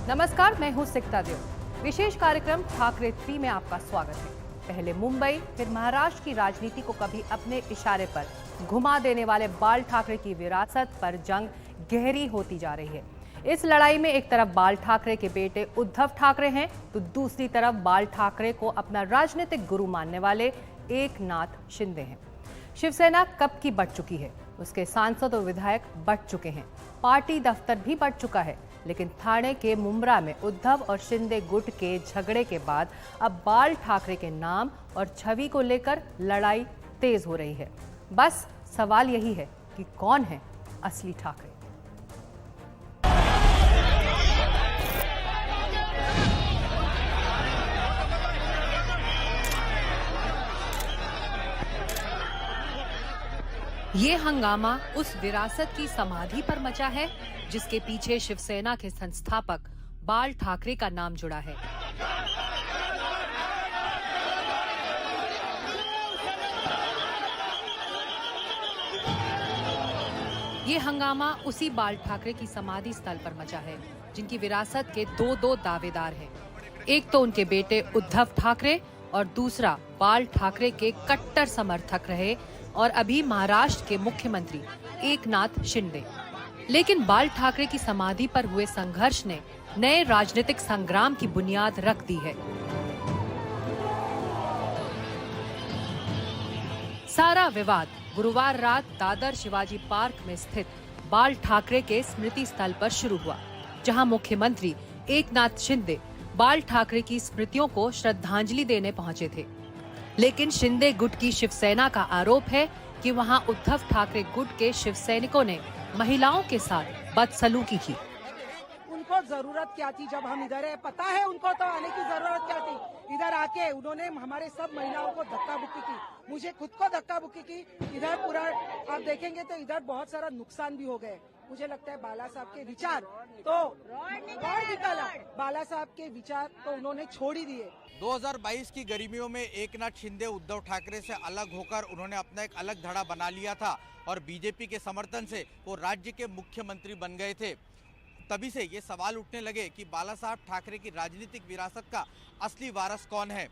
नमस्कार, मैं हूं सिकता देव। विशेष कार्यक्रम ठाकरे 3 में आपका स्वागत है। पहले मुंबई फिर महाराष्ट्र की राजनीति को कभी अपने इशारे पर घुमा देने वाले बाल ठाकरे की विरासत पर जंग गहरी होती जा रही है। इस लड़ाई में एक तरफ बाल ठाकरे के बेटे उद्धव ठाकरे हैं तो दूसरी तरफ बाल ठाकरे को अपना राजनीतिक गुरु मानने वाले एकनाथ शिंदे हैं। शिवसेना कब की बढ़ चुकी है, उसके सांसद और विधायक बढ़ चुके हैं, पार्टी दफ्तर भी बढ़ चुका है, लेकिन ठाणे के मुंब्रा में उद्धव और शिंदे गुट के झगड़े के बाद अब बाल ठाकरे के नाम और छवि को लेकर लड़ाई तेज हो रही है। बस सवाल यही है कि कौन है असली ठाकरे। ये हंगामा उस विरासत की समाधि पर मचा है जिसके पीछे शिवसेना के संस्थापक बाल ठाकरे का नाम जुड़ा है। ये हंगामा उसी बाल ठाकरे की समाधि स्थल पर मचा है जिनकी विरासत के दो दावेदार हैं। एक तो उनके बेटे उद्धव ठाकरे और दूसरा बाल ठाकरे के कट्टर समर्थक रहे और अभी महाराष्ट्र के मुख्यमंत्री एकनाथ शिंदे। लेकिन बाल ठाकरे की समाधि पर हुए संघर्ष ने नए राजनीतिक संग्राम की बुनियाद रख दी है। सारा विवाद गुरुवार रात दादर शिवाजी पार्क में स्थित बाल ठाकरे के स्मृति स्थल पर शुरू हुआ, जहां मुख्यमंत्री एकनाथ शिंदे बाल ठाकरे की स्मृतियों को श्रद्धांजलि देने पहुंचे थे। लेकिन शिंदे गुट की शिवसेना का आरोप है कि वहां उद्धव ठाकरे गुट के शिवसैनिकों ने महिलाओं के साथ बदसलूकी की। उनको जरूरत क्या थी जब हम इधर है? पता है उनको तो आने की जरूरत क्या थी? इधर आके उन्होंने हमारे सब महिलाओं को धक्का बुक्की की, मुझे खुद को धक्का बुक्की की। इधर पूरा आप देखेंगे तो इधर बहुत सारा नुकसान भी हो गए। मुझे लगता है बाला साहब के विचार तो निकाला, बाला साहब के विचार तो उन्होंने छोड़ ही दिए। 2022 की गर्मियों में एकनाथ शिंदे उद्धव ठाकरे से अलग होकर उन्होंने अपना एक अलग धड़ा बना लिया था और बीजेपी के समर्थन से वो राज्य के मुख्यमंत्री बन गए थे। तभी से ये सवाल उठने लगे कि बाला साहब ठाकरे की राजनीतिक विरासत का असली वारस कौन है।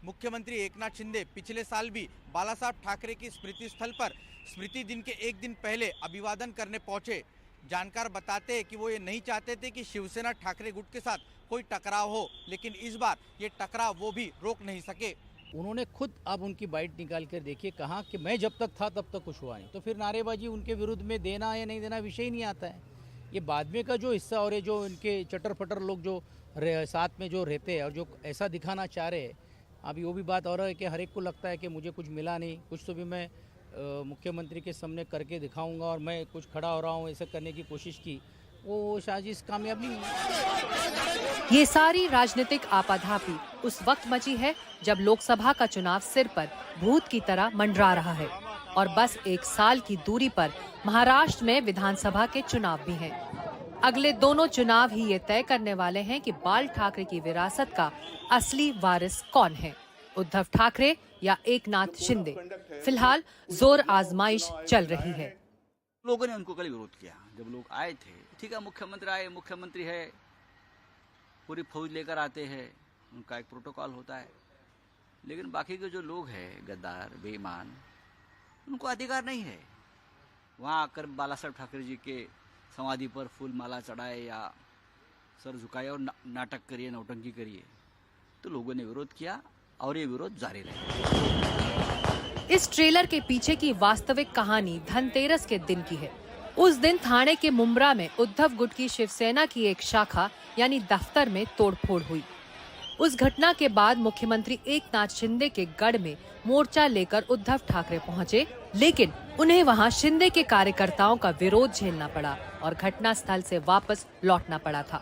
मुख्यमंत्री एकनाथ शिंदे पिछले साल भी बाला साहब ठाकरे की स्मृति स्थल पर स्मृति दिन के एक दिन पहले अभिवादन करने पहुंचे। जानकार बताते हैं कि वो ये नहीं चाहते थे कि शिवसेना ठाकरे गुट के साथ कोई टकराव हो, लेकिन इस बार ये टकराव वो भी रोक नहीं सके। उन्होंने खुद अब उनकी बाइट निकाल कर देखिए, कहा कि मैं जब तक था तब तक कुछ हुआ नहीं, तो फिर नारेबाजी उनके विरुद्ध में देना या नहीं देना विषय ही नहीं आता है। ये बाद में का जो हिस्सा और ये जो इनके चटर पटर लोग जो साथ में जो रहते हैं और जो ऐसा दिखाना चाह रहे हैं, अभी वो भी बात और है कि हर एक को लगता है कि मुझे कुछ मिला नहीं, कुछ तो भी मैं मुख्यमंत्री के सामने करके दिखाऊंगा और मैं कुछ खड़ा हो रहा हूँ, ऐसा करने की कोशिश की, वो साजिश कामयाब नहीं हुई। ये सारी राजनीतिक आपाधापी उस वक्त मची है जब लोकसभा का चुनाव सिर पर भूत की तरह मंडरा रहा है और बस एक साल की दूरी पर महाराष्ट्र में विधानसभा के चुनाव भी हैं। अगले दोनों चुनाव ही ये तय करने वाले हैं कि बाल ठाकरे की विरासत का असली वारिस कौन है, उद्धव ठाकरे या एकनाथ शिंदे। फिलहाल जोर आजमाइश चल रही है। लोगों ने उनको कल विरोध किया जब लोग आए थे। ठीक है, मुख्यमंत्री आए, मुख्यमंत्री है, पूरी फौज लेकर आते हैं, उनका एक प्रोटोकॉल होता है। लेकिन बाकी के जो लोग हैं गद्दार बेईमान, उनको अधिकार नहीं है वहाँ आकर बाला साहब ठाकरे जी के समाधि पर फूल माला चढ़ाए या सर झुकाए और नाटक करिए, नौटंकी करिए। तो लोगों ने विरोध किया और ये विरोध जारी रहे। इस ट्रेलर के पीछे की वास्तविक कहानी धनतेरस के दिन की है। उस दिन ठाणे के मुंब्रा में उद्धव गुट की शिवसेना की एक शाखा यानी दफ्तर में तोड़फोड़ हुई। उस घटना के बाद मुख्यमंत्री एकनाथ शिंदे के गढ़ में मोर्चा लेकर उद्धव ठाकरे पहुंचे, लेकिन उन्हें वहां शिंदे के कार्यकर्ताओं का विरोध झेलना पड़ा और घटना स्थल से वापस लौटना पड़ा था।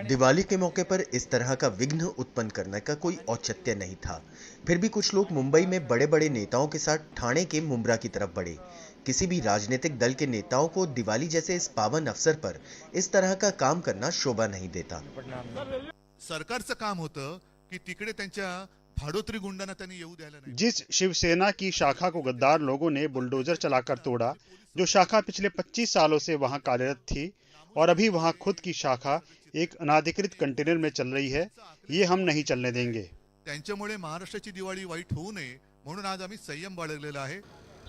दिवाली के मौके पर इस तरह का विघ्न उत्पन्न करने का कोई औचित्य नहीं था। फिर भी कुछ लोग मुंबई में बड़े बड़े नेताओं के साथ ठाणे के मुंब्रा की तरफ बढ़े। किसी भी राजनीतिक दल के नेताओं को दिवाली जैसे इस पावन अवसर पर इस तरह का काम करना शोभा नहीं देता। सरकारचं काम होतं की तिकडे त्यांच्या भाडोत्री गुंडांना त्यांनी येऊ द्यायला नाही। जिस शिवसेना की शाखा को गद्दार लोगों ने बुलडोजर चलाकर तोड़ा, जो शाखा पिछले 25 सालों से वहां कार्यरत थी, और अभी वहां खुद की शाखा एक अनाधिकृत कंटेनर में चल रही है। ये हम नहीं चलने देंगे। त्यांच्यामुळे महाराष्ट्राची दिवाळी वाईट होऊ नये म्हणून आज आम्ही संयम बाळगलेला आहे।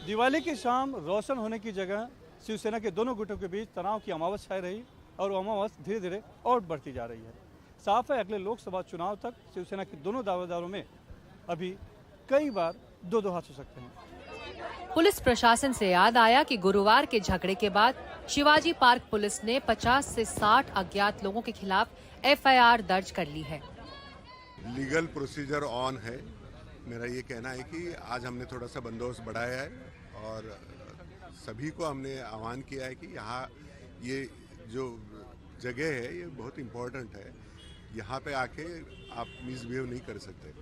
दिवाली की शाम रोशन होने की जगह शिवसेना के दोनों गुटों के बीच तनाव की अमावस छाई रही और वो अमावस धीरे धीरे और बढ़ती जा रही है। साफ है अगले लोकसभा चुनाव तक शिवसेना के दोनों दावेदारों में अभी कई बार दो हाथ हो सकते हैं। पुलिस प्रशासन से याद आया कि गुरुवार के झगड़े के बाद शिवाजी पार्क पुलिस ने 50 से 60 अज्ञात लोगों के खिलाफ एफआईआर दर्ज कर ली है। लीगल प्रोसीजर ऑन है। मेरा ये कहना है कि आज हमने थोड़ा सा बंदोबस्त बढ़ाया है और सभी को हमने आह्वान किया है कि यहाँ ये जो जगह है ये बहुत इम्पोर्टेंट है, यहाँ पे आके आप मिसबिहेव नहीं कर सकते।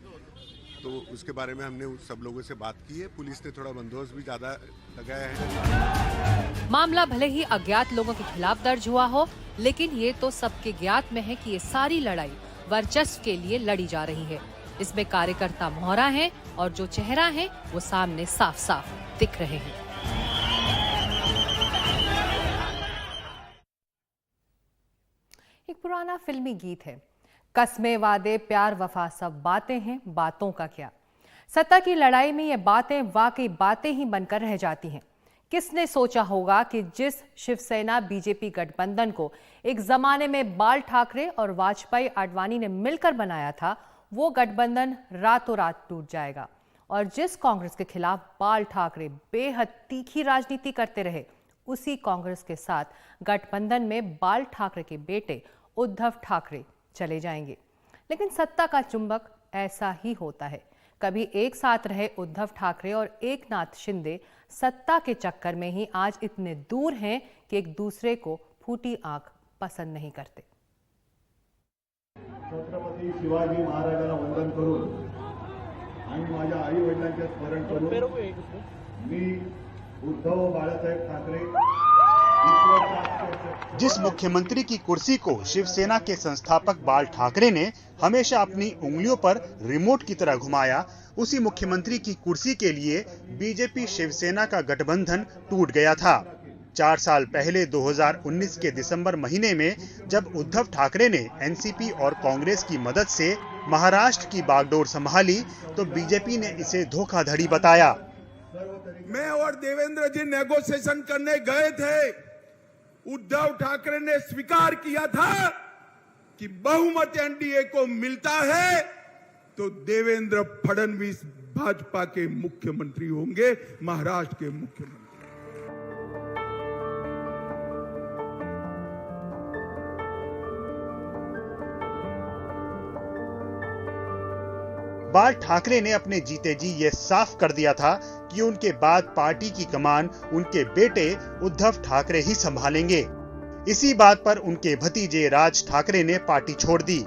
तो उसके बारे में हमने सब लोगों से बात की है। पुलिस ने थोड़ा बंदोबस्त भी ज़्यादा लगाया है। मामला भले ही अज्ञात लोगों के खिलाफ दर्ज हुआ हो, लेकिन ये तो सबके ज्ञात में है कि ये सारी लड़ाई वर्चस्व के लिए लड़ी जा रही है। इसमें कार्यकर्ता मोहरा हैं और जो चेहरा है वो सामने साफ साफ दिख रहे हैं। एक पुराना फिल्मी गीत है, कस्में वादे प्यार वफा सब बातें हैं, बातों का क्या। सत्ता की लड़ाई में ये बातें वाकई बातें ही बनकर रह जाती हैं। किसने सोचा होगा कि जिस शिवसेना बीजेपी गठबंधन को एक जमाने में बाल ठाकरे और वाजपेयी आडवाणी ने मिलकर बनाया था, वो गठबंधन रातों रात टूट जाएगा। और जिस कांग्रेस के खिलाफ बाल ठाकरे बेहद तीखी राजनीति करते रहे, उसी कांग्रेस के साथ गठबंधन में बाल ठाकरे के बेटे उद्धव ठाकरे चले जाएंगे। लेकिन सत्ता का चुंबक ऐसा ही होता है। कभी एक साथ रहे उद्धव ठाकरे और एकनाथ शिंदे सत्ता के चक्कर में ही आज इतने दूर हैं कि एक दूसरे को फूटी आंख पसंद नहीं करते। छत्रपती शिवाजी महाराजांना वंदन करून आणि माझ्या आई वडिलांचे स्मरण करून मी उद्धव बाळासाहेब ठाकरे जिस मुख्यमंत्री की कुर्सी को शिवसेना के संस्थापक बाल ठाकरे ने हमेशा अपनी उंगलियों पर रिमोट की तरह घुमाया, उसी मुख्यमंत्री की कुर्सी के लिए बीजेपी शिवसेना का गठबंधन टूट गया था। 4 साल पहले 2019 के दिसंबर महीने में जब उद्धव ठाकरे ने एनसीपी और कांग्रेस की मदद से महाराष्ट्र की बागडोर संभाली, तो बीजेपी ने इसे धोखाधड़ी बताया। मैं और देवेंद्र जी नेगोशिएशन करने गए थे। उद्धव ठाकरे ने स्वीकार किया था कि बहुमत एनडीए को मिलता है तो देवेंद्र फडणवीस भाजपा के मुख्यमंत्री होंगे, महाराष्ट्र के मुख्यमंत्री। बाल ठाकरे ने अपने जीते जी ये साफ कर दिया था कि उनके बाद पार्टी की कमान उनके बेटे उद्धव ठाकरे ही संभालेंगे। इसी बात पर उनके भतीजे राज ठाकरे ने पार्टी छोड़ दी।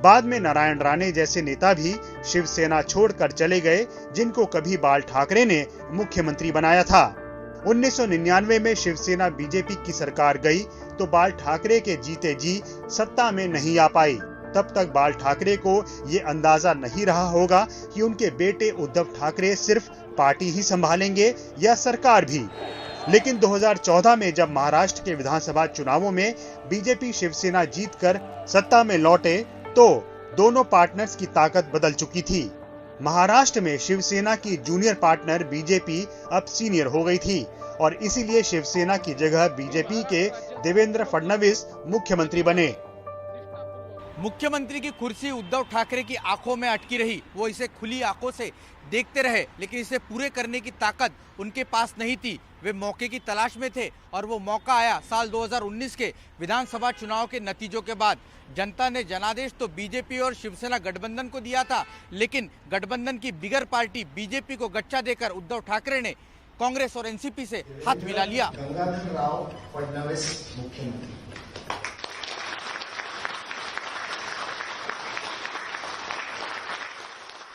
बाद में नारायण राणे जैसे नेता भी शिवसेना छोड़कर चले गए, जिनको कभी बाल ठाकरे ने मुख्यमंत्री बनाया था। 1999 में शिवसेना बीजेपी की सरकार गई तो बाल ठाकरे के जीते जी सत्ता में नहीं आ पाई। तब तक बाल ठाकरे को ये अंदाजा नहीं रहा होगा कि उनके बेटे उद्धव ठाकरे सिर्फ पार्टी ही संभालेंगे या सरकार भी। लेकिन 2014 में जब महाराष्ट्र के विधानसभा चुनावों में बीजेपी शिवसेना जीतकर सत्ता में लौटे, तो दोनों पार्टनर्स की ताकत बदल चुकी थी। महाराष्ट्र में शिवसेना की जूनियर पार्टनर बीजेपी अब सीनियर हो गई थी और इसीलिए शिवसेना की जगह बीजेपी के देवेंद्र फडणवीस मुख्यमंत्री बने। मुख्यमंत्री की कुर्सी उद्धव ठाकरे की आंखों में अटकी रही। वो इसे खुली आंखों से देखते रहे, लेकिन इसे पूरे करने की ताकत उनके पास नहीं थी। वे मौके की तलाश में थे और वो मौका आया साल 2019 के विधानसभा चुनाव के नतीजों के बाद। जनता ने जनादेश तो बीजेपी और शिवसेना गठबंधन को दिया था, लेकिन गठबंधन की बिगर पार्टी बीजेपी को गच्चा देकर उद्धव ठाकरे ने कांग्रेस और एनसीपी से हाथ मिला लिया।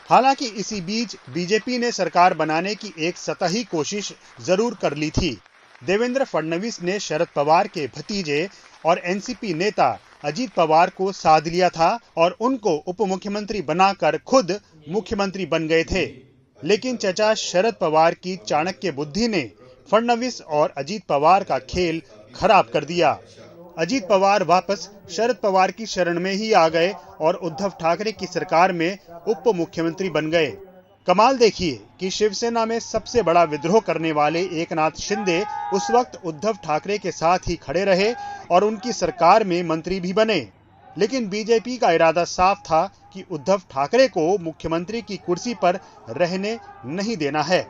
हालांकि इसी बीच बीजेपी ने सरकार बनाने की एक सतही कोशिश जरूर कर ली थी। देवेंद्र फडणवीस ने शरद पवार के भतीजे और एनसीपी नेता अजीत पवार को साध लिया था और उनको उप मुख्यमंत्री बनाकर खुद मुख्यमंत्री बन गए थे। लेकिन चचा शरद पवार की चाणक्य बुद्धि ने फडणवीस और अजीत पवार का खेल खराब कर दिया। अजीत पवार वापस शरद पवार की शरण में ही आ गए और उद्धव ठाकरे की सरकार में उप मुख्यमंत्री बन गए। कमाल देखिए कि शिवसेना में सबसे बड़ा विद्रोह करने वाले एकनाथ शिंदे उस वक्त उद्धव ठाकरे के साथ ही खड़े रहे और उनकी सरकार में मंत्री भी बने। लेकिन बीजेपी का इरादा साफ था कि उद्धव ठाकरे को मुख्यमंत्री की कुर्सी पर रहने नहीं देना है।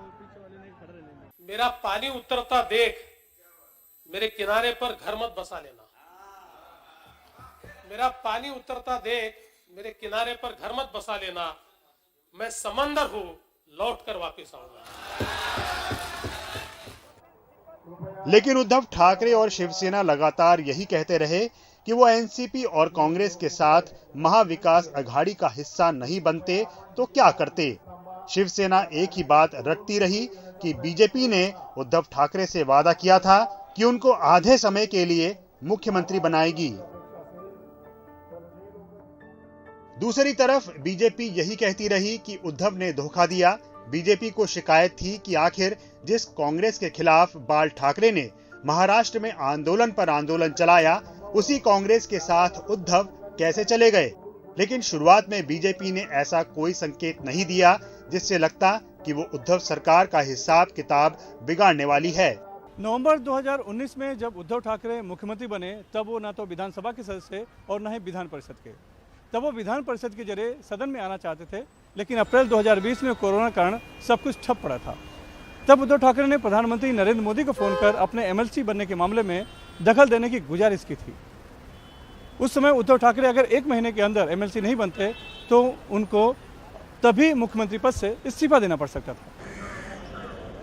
मेरा पानी उतरता देख मेरे किनारे पर घर मत बसा लेना। मेरा पानी उतरता देख मेरे किनारे पर घर मत बसा लेना। मैं समंदर हूं, लौट कर वापस आऊंगा। लेकिन उद्धव ठाकरे और शिवसेना लगातार यही कहते रहे कि वो एनसीपी और कांग्रेस के साथ महाविकास अघाड़ी का हिस्सा नहीं बनते तो क्या करते। शिवसेना एक ही बात रटती रही कि बीजेपी ने उद्धव ठाकरे से वादा किया था कि उनको आधे समय के लिए मुख्यमंत्री बनाएगी। दूसरी तरफ बीजेपी यही कहती रही कि उद्धव ने धोखा दिया। बीजेपी को शिकायत थी कि आखिर जिस कांग्रेस के खिलाफ बाल ठाकरे ने महाराष्ट्र में आंदोलन पर आंदोलन चलाया, उसी कांग्रेस के साथ उद्धव कैसे चले गए। लेकिन शुरुआत में बीजेपी ने ऐसा कोई संकेत नहीं दिया जिससे लगता कि वो उद्धव सरकार का हिसाब किताब बिगाड़ने वाली है। नवंबर 2019 में जब उद्धव ठाकरे मुख्यमंत्री बने तब वो ना तो विधानसभा के सदस्य और न ही विधान परिषद के। तब वो विधान परिषद के जरिए सदन में आना चाहते थे, लेकिन अप्रैल 2020 में कोरोना कारण सब कुछ ठप पड़ा था। तब उद्धव ठाकरे ने प्रधानमंत्री नरेंद्र मोदी को फोन कर अपने एमएलसी बनने के मामले में दखल देने की गुजारिश की थी। उस समय उद्धव ठाकरे अगर 1 महीने के अंदर एमएलसी नहीं बनते तो उनको तभी मुख्यमंत्री पद से इस्तीफा देना पड़ सकता था।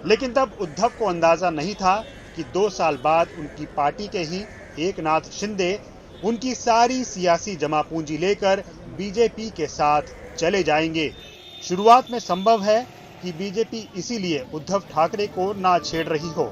लेकिन तब उद्धव को अंदाजा नहीं था कि 2 साल बाद उनकी पार्टी के ही एकनाथ शिंदे उनकी सारी सियासी जमा पूंजी लेकर बीजेपी के साथ चले जाएंगे। शुरुआत में संभव है कि बीजेपी इसीलिए उद्धव ठाकरे को ना छेड़ रही हो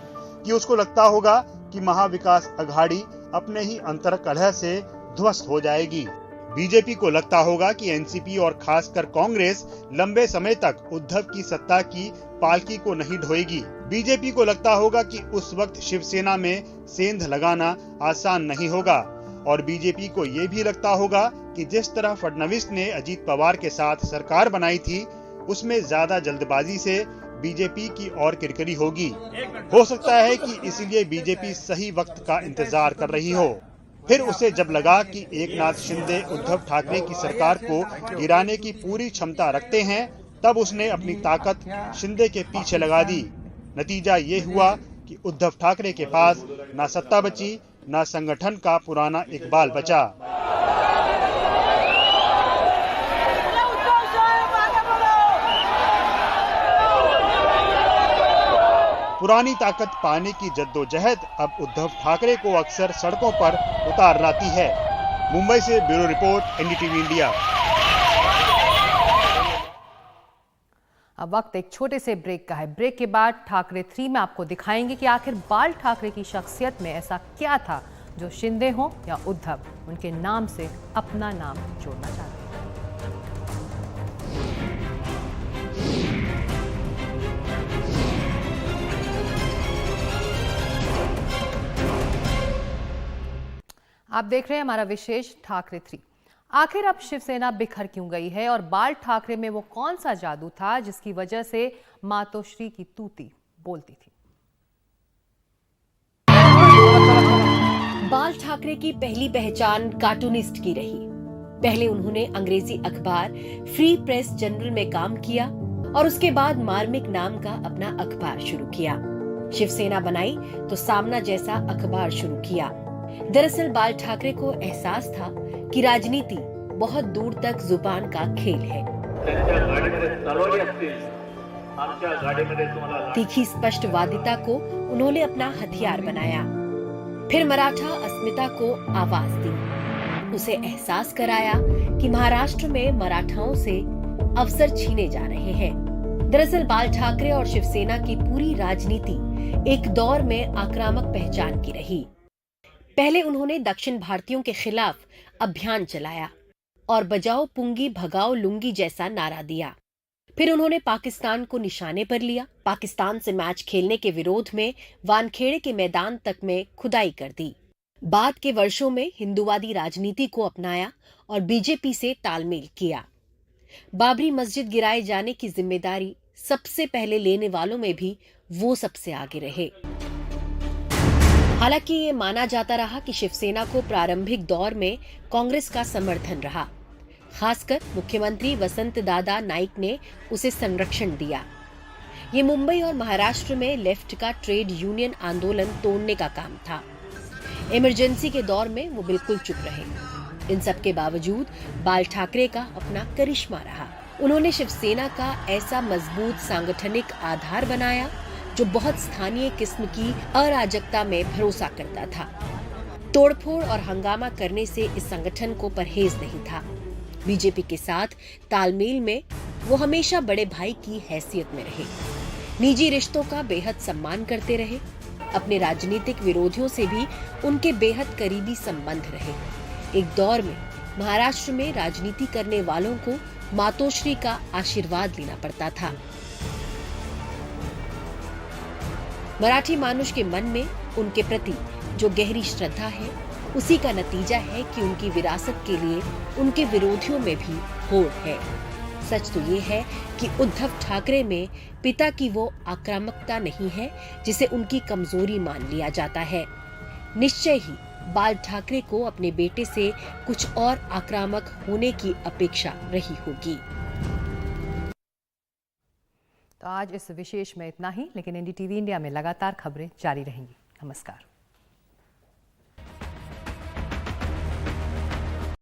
कि उसको लगता होगा कि महाविकास अघाड़ी अपने ही अंतर्कलह से ध्वस्त हो जाएगी। बीजेपी को लगता होगा कि एनसीपी और खासकर कांग्रेस लंबे समय तक उद्धव की सत्ता की पालकी को नहीं ढोएगी। बीजेपी को लगता होगा कि उस वक्त शिवसेना में सेंध लगाना आसान नहीं होगा और बीजेपी को ये भी लगता होगा कि जिस तरह फडणवीस ने अजीत पवार के साथ सरकार बनाई थी, उसमें ज्यादा जल्दबाजी से बीजेपी की और किरकिरी होगी। हो सकता है कि इसीलिए बीजेपी सही वक्त का इंतजार कर रही हो। फिर उसे जब लगा कि एकनाथ शिंदे उद्धव ठाकरे की सरकार को गिराने की पूरी क्षमता रखते हैं, तब उसने अपनी ताकत शिंदे के पीछे लगा दी। नतीजा ये हुआ कि उद्धव ठाकरे के पास ना सत्ता बची, ना संगठन का पुराना इकबाल बचा। पुरानी ताकत पाने की जद्दोजहद अब उद्धव ठाकरे को अक्सर सड़कों पर उतार लाती है। मुंबई से ब्यूरो रिपोर्ट, एनडीटीवी इंडिया। अब वक्त एक छोटे से ब्रेक का है। ब्रेक के बाद ठाकरे 3 में आपको दिखाएंगे कि आखिर बाल ठाकरे की शख्सियत में ऐसा क्या था जो शिंदे हो या उद्धव उनके नाम से अपना नाम जोड़ना चाहते हैं। आप देख रहे हैं हमारा विशेष ठाकरे 3। आखिर अब शिवसेना बिखर क्यों गई है और बाल ठाकरे में वो कौन सा जादू था जिसकी वजह से मातोश्री की तूती बोलती थी। बाल ठाकरे की पहली पहचान कार्टूनिस्ट की रही। पहले उन्होंने अंग्रेजी अखबार फ्री प्रेस जनरल में काम किया और उसके बाद मार्मिक नाम का अपना अखबार शुरू किया। शिवसेना बनाई तो सामना जैसा अखबार शुरू किया। दरअसल बाल ठाकरे को एहसास था कि राजनीति बहुत दूर तक जुबान का खेल है। तीखी स्पष्टवादिता को उन्होंने अपना हथियार बनाया। फिर मराठा अस्मिता को आवाज दी। उसे एहसास कराया कि महाराष्ट्र में मराठाओं से अवसर छीने जा रहे हैं। दरअसल बाल ठाकरे और शिवसेना की पूरी राजनीति एक दौर में आक्रामक पहचान की रही। पहले उन्होंने दक्षिण भारतीयों के खिलाफ अभियान चलाया और बजाओ पुंगी भगाओ लुंगी जैसा नारा दिया। फिर उन्होंने पाकिस्तान को निशाने पर लिया। पाकिस्तान से मैच खेलने के विरोध में वानखेड़े के मैदान तक में खुदाई कर दी। बाद के वर्षों में हिंदूवादी राजनीति को अपनाया और बीजेपी से तालमेल किया। बाबरी मस्जिद गिराए जाने की जिम्मेदारी सबसे पहले लेने वालों में भी वो सबसे आगे रहे। हालांकि ये माना जाता रहा कि शिवसेना को प्रारंभिक दौर में कांग्रेस का समर्थन रहा। खासकर मुख्यमंत्री वसंत दादा नाइक ने उसे संरक्षण दिया। ये मुंबई और महाराष्ट्र में लेफ्ट का ट्रेड यूनियन आंदोलन तोड़ने का काम था। इमरजेंसी के दौर में वो बिल्कुल चुप रहे। इन सब के बावजूद बाल ठाकरे का अपना करिश्मा रहा। उन्होंने शिवसेना का ऐसा मजबूत सांगठनिक आधार बनाया जो बहुत स्थानीय किस्म की अराजकता में भरोसा करता था। तोड़फोड़ और हंगामा करने से इस संगठन को परहेज नहीं था। बीजेपी के साथ तालमेल में वो हमेशा बड़े भाई की हैसियत में रहे। निजी रिश्तों का बेहद सम्मान करते रहे। अपने राजनीतिक विरोधियों से भी उनके बेहद करीबी संबंध रहे। एक दौर में महाराष्ट्र में राजनीति करने वालों को मातोश्री का आशीर्वाद लेना पड़ता था। मराठी मानुष के मन में उनके प्रति जो गहरी श्रद्धा है, उसी का नतीजा है कि उनकी विरासत के लिए उनके विरोधियों में भी होड़ है। सच तो ये है कि उद्धव ठाकरे में पिता की वो आक्रामकता नहीं है जिसे उनकी कमजोरी मान लिया जाता है। निश्चय ही बाल ठाकरे को अपने बेटे से कुछ और आक्रामक होने की अपेक्षा रही होगी। तो आज इस विशेष में इतना ही, लेकिन एनडीटीवी इंडिया में लगातार खबरें जारी रहेंगी। नमस्कार।